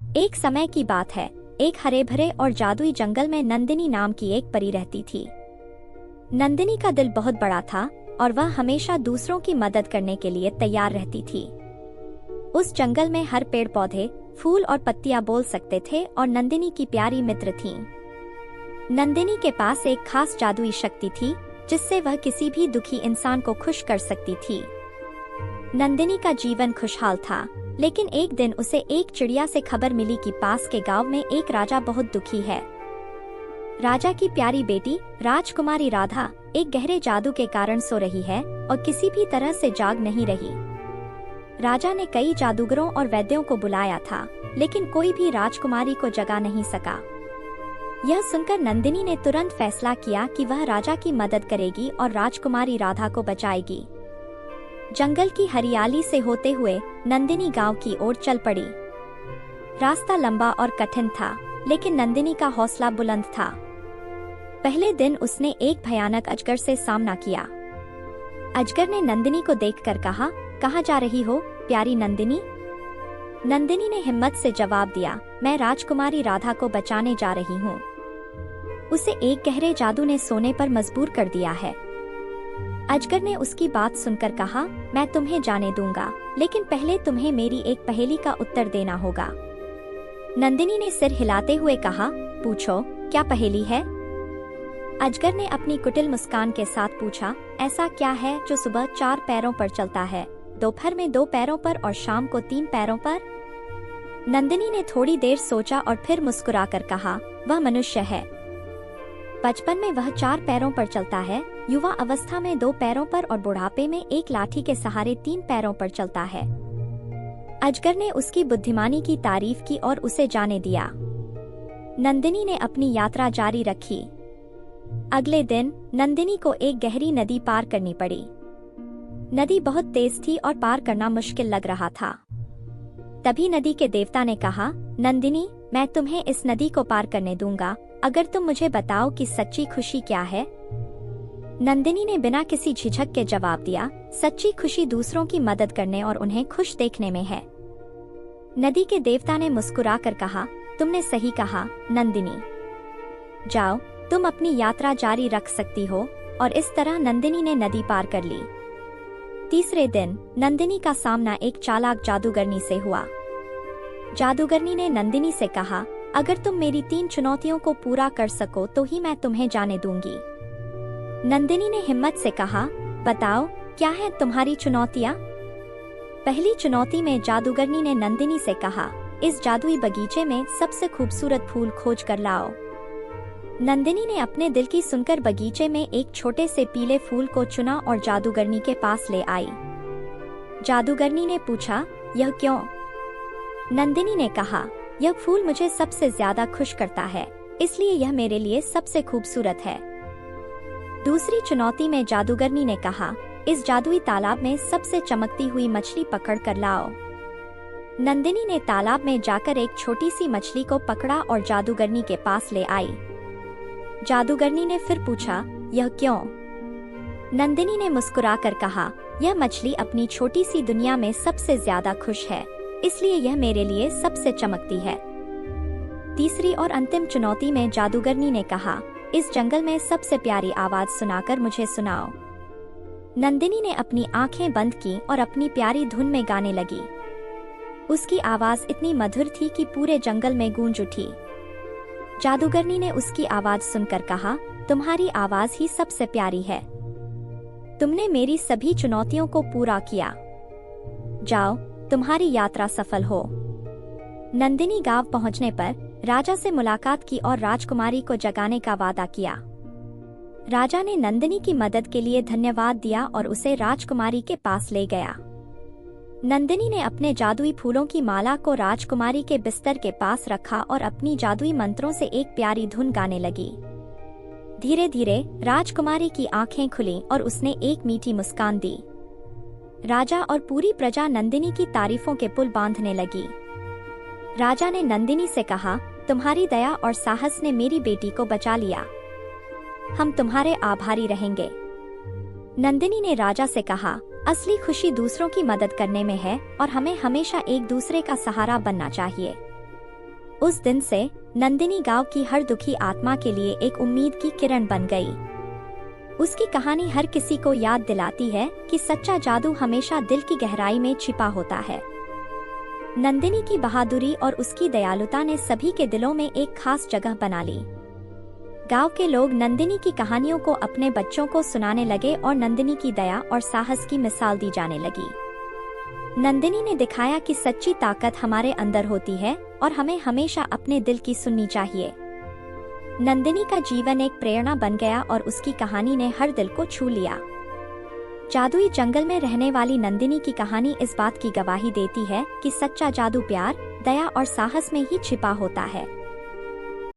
एक समय की बात है, एक हरे भरे और जादुई जंगल में नंदिनी नाम की एक परी रहती थी। नंदिनी का दिल बहुत बड़ा था और वह हमेशा दूसरों की मदद करने के लिए तैयार रहती थी। उस जंगल में हर पेड़ पौधे, फूल और पत्तियां बोल सकते थे और नंदिनी की प्यारी मित्र थीं। नंदिनी के पास एक खास जादुई शक्ति थी जिससे वह किसी भी दुखी इंसान को खुश कर सकती थी। नंदिनी का जीवन खुशहाल था, लेकिन एक दिन उसे एक चिड़िया से खबर मिली कि पास के गांव में एक राजा बहुत दुखी है। राजा की प्यारी बेटी राजकुमारी राधा एक गहरे जादू के कारण सो रही है और किसी भी तरह से जाग नहीं रही। राजा ने कई जादूगरों और वैद्यों को बुलाया था, लेकिन कोई भी राजकुमारी को जगा नहीं सका। यह सुनकर नंदिनी ने तुरंत फैसला किया कि वह राजा की मदद करेगी और राजकुमारी राधा को बचाएगी। जंगल की हरियाली से होते हुए नंदिनी गांव की ओर चल पड़ी। रास्ता लंबा और कठिन था, लेकिन नंदिनी का हौसला बुलंद था। पहले दिन उसने एक भयानक अजगर से सामना किया। अजगर ने नंदिनी को देखकर कहा, कहाँ जा रही हो, प्यारी नंदिनी? नंदिनी ने हिम्मत से जवाब दिया, मैं राजकुमारी राधा को बचाने जा रही हूँ। उसे एक गहरे जादू ने सोने पर मजबूर कर दिया है। अजगर ने उसकी बात सुनकर कहा, मैं तुम्हें जाने दूंगा, लेकिन पहले तुम्हें मेरी एक पहेली का उत्तर देना होगा। नंदिनी ने सिर हिलाते हुए कहा, पूछो, क्या पहेली है? अजगर ने अपनी कुटिल मुस्कान के साथ पूछा, ऐसा क्या है जो सुबह 4 पैरों पर चलता है, दोपहर में 2 पैरों पर और शाम को 3 पैरों पर? नंदिनी ने थोड़ी देर सोचा और फिर मुस्कुराकर कहा, वह मनुष्य है। बचपन में वह 4 पैरों पर चलता है, युवा अवस्था में 2 पैरों पर और बुढ़ापे में एक लाठी के सहारे 3 पैरों पर चलता है। अजगर ने उसकी बुद्धिमानी की तारीफ की और उसे जाने दिया। नंदिनी ने अपनी यात्रा जारी रखी। अगले दिन नंदिनी को एक गहरी नदी पार करनी पड़ी। नदी बहुत तेज थी और पार करना मुश्किल लग रहा था। तभी नदी के देवता ने कहा, नंदिनी, मैं तुम्हें इस नदी को पार करने दूंगा अगर तुम मुझे बताओ कि सच्ची खुशी क्या है। नंदिनी ने बिना किसी झिझक के जवाब दिया, सच्ची खुशी दूसरों की मदद करने और उन्हें खुश देखने में है। नदी के देवता ने मुस्कुराकर कहा, तुमने सही कहा नंदिनी, जाओ, तुम अपनी यात्रा जारी रख सकती हो। और इस तरह नंदिनी ने नदी पार कर ली। तीसरे दिन नंदिनी का सामना एक चालाक जादूगरनी से हुआ। जादूगरनी ने नंदिनी से कहा, अगर तुम मेरी 3 चुनौतियों को पूरा कर सको तो ही मैं तुम्हें जाने दूंगी। नंदिनी ने हिम्मत से कहा, बताओ, क्या है तुम्हारी चुनौतियाँ? पहली चुनौती में जादूगरनी ने नंदिनी से कहा, इस जादुई बगीचे में सबसे खूबसूरत फूल खोज कर लाओ। नंदिनी ने अपने दिल की सुनकर बगीचे में एक छोटे से पीले फूल को चुना और जादूगरनी के पास ले आई। जादूगरनी ने पूछा, यह क्यों? नंदिनी ने कहा, यह फूल मुझे सबसे ज्यादा खुश करता है, इसलिए यह मेरे लिए सबसे खूबसूरत है। दूसरी चुनौती में जादूगरनी ने कहा, इस जादुई तालाब में सबसे चमकती हुई मछली पकड़ कर लाओ। नंदिनी ने तालाब में जाकर एक छोटी सी मछली को पकड़ा और जादूगरनी के पास ले आई। जादूगरनी ने फिर पूछा, यह क्यों? नंदिनी ने मुस्कुराकर कहा, यह मछली अपनी छोटी सी दुनिया में सबसे ज्यादा खुश है, इसलिए यह मेरे लिए सबसे चमकती है। तीसरी और अंतिम चुनौती में जादूगरनी ने कहा, इस जंगल में सबसे प्यारी आवाज सुनाकर मुझे सुनाओ। नंदिनी ने अपनी आंखें बंद की और अपनी प्यारी धुन में गाने लगी। उसकी आवाज इतनी मधुर थी कि पूरे जंगल में गूंज उठी। जादूगरनी ने उसकी आवाज सुनकर कहा, तुम्हारी आवाज ही सबसे प्यारी है। तुमने मेरी सभी चुनौतियों को पूरा किया। जाओ, तुम्हारी यात्रा सफल हो। नंदिनी गांव पहुंचने पर राजा से मुलाकात की और राजकुमारी को जगाने का वादा किया। राजा ने नंदिनी की मदद के लिए धन्यवाद दिया और उसे राजकुमारी के पास ले गया। नंदिनी ने अपने जादुई फूलों की माला को राजकुमारी के बिस्तर के पास रखा और अपनी जादुई मंत्रों से एक प्यारी धुन गाने लगी। धीरे धीरे राजकुमारी की आंखें खुलीं और उसने एक मीठी मुस्कान दी। राजा और पूरी प्रजा नंदिनी की तारीफों के पुल बांधने लगी। राजा ने नंदिनी से कहा, तुम्हारी दया और साहस ने मेरी बेटी को बचा लिया। हम तुम्हारे आभारी रहेंगे। नंदिनी ने राजा से कहा, असली खुशी दूसरों की मदद करने में है और हमें हमेशा एक दूसरे का सहारा बनना चाहिए। उस दिन से नंदिनी गांव की हर दुखी आत्मा के लिए एक उम्मीद की किरण बन गई। उसकी कहानी हर किसी को याद दिलाती है कि सच्चा जादू हमेशा दिल की गहराई में छिपा होता है। नंदिनी की बहादुरी और उसकी दयालुता ने सभी के दिलों में एक खास जगह बना ली। गांव के लोग नंदिनी की कहानियों को अपने बच्चों को सुनाने लगे और नंदिनी की दया और साहस की मिसाल दी जाने लगी। नंदिनी ने दिखाया कि सच्ची ताकत हमारे अंदर होती है और हमें हमेशा अपने दिल की सुननी चाहिए। नंदिनी का जीवन एक प्रेरणा बन गया और उसकी कहानी ने हर दिल को छू लिया। जादुई जंगल में रहने वाली नंदिनी की कहानी इस बात की गवाही देती है कि सच्चा जादू प्यार, दया और साहस में ही छिपा होता है।